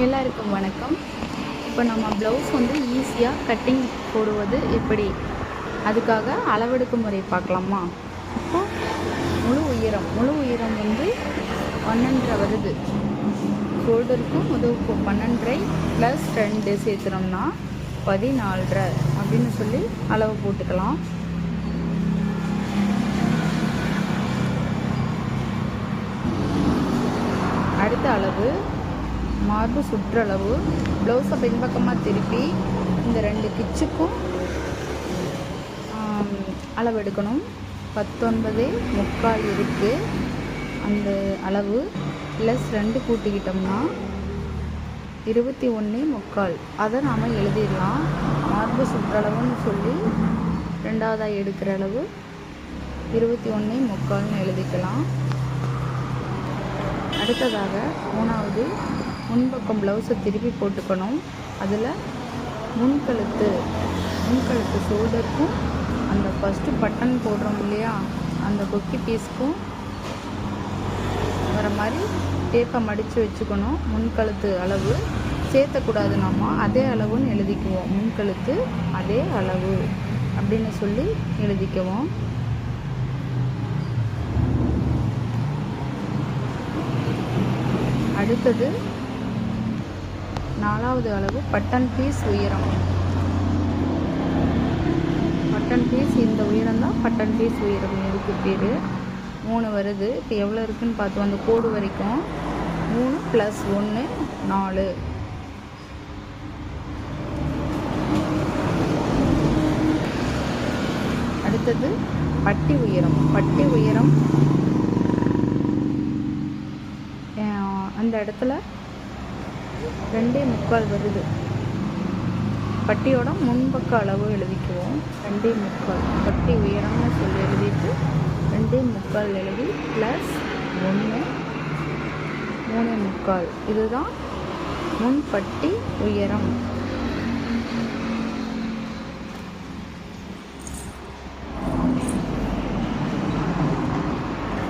எல்லாருக்கும் வணக்கம். இப்போ நம்ம ப்ளவுஸ் வந்து ஈஸியாக கட்டிங் போடுவது எப்படி, அதுக்காக அளவெடுக்கும் முறை பார்க்கலாமா? இப்போ முழு உயரம் வந்து 1.5 வருது. ஷோல்டருக்கும் முதுகுக்கும் 12 + 2 சேர்த்துனோம்னா 14.5 அப்படின்னு சொல்லி அளவு போட்டுக்கலாம். அடுத்த அளவு மார்பு சுற்றளவு. ப்ளவுஸை பின்பக்கமாக திருப்பி இந்த 2 கிச்சுக்கும் அளவு எடுக்கணும். 19.75 இருக்குது அந்த அளவு. +2 கூட்டிக்கிட்டோம்னா 21.75. அதை நாம் எழுதிடலாம். மார்பு சுற்றளவுன்னு சொல்லி 2ஆவதாக எடுக்கிற அளவு 21.75ன்னு எழுதிக்கலாம். அடுத்ததாக 3வது முன்பக்கம் ப்ளவுஸை திருப்பி போட்டுக்கணும். அதில் முன்கழுத்து ஷோல்டருக்கும் அந்த ஃபஸ்ட்டு பட்டன் போடுறோம் இல்லையா, அந்த கொக்கி பீஸ்க்கும் வர மாதிரி டேப்பை மடித்து வச்சுக்கணும். முன்கழுத்து அளவு சேர்த்தக்கூடாது, நம்ம அதே அளவுன்னு எழுதிக்குவோம். முன்கழுத்து அதே அளவு அப்படின்னு சொல்லி எழுதிக்குவோம். அடுத்தது 4வது அளவு பட்டன் பீஸ் உயரம். பட்டன் பீஸ் இந்த உயரம் தான் பட்டன் பீஸ் உயரம், இதுக்கு பேர். 3 வருது. இப்போ எவ்வளோ இருக்குதுன்னு பார்த்தோம். அந்த கோடு வரைக்கும் 3 + 1 4. அடுத்தது பட்டி உயரம் அந்த இடத்துல 2.75 வருது. பட்டியோட முன்பக்க அளவு எழுதிக்குவோம். 2.75 பட்டி உயரம்னு சொல்லி எழுதிட்டு 2.75 எழுதி +1 3.75. இதுதான் முன்பட்டி உயரம்.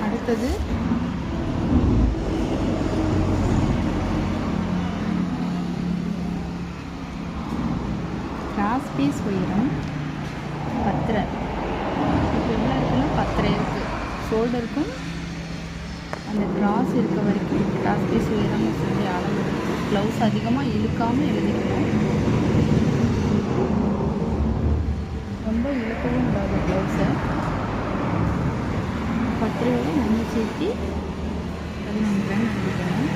அடுத்தது கிராஸ் பீஸ் உயரம் 10. இப்போ என்ன இருக்குன்னா 10 இருக்குது. ஷோல்டருக்கும் அந்த கிராஸ் இருக்க வரைக்கும் கிராஸ் பீஸ் உயரம்னு சொல்லி அளவு. ப்ளவுஸ் அதிகமாக இழுக்காமல் எழுதிக்கணும். ரொம்ப இழுக்கவும் கூடாது ப்ளவுஸை. 10 1 சேர்த்து 11 எழுதிக்கணும்.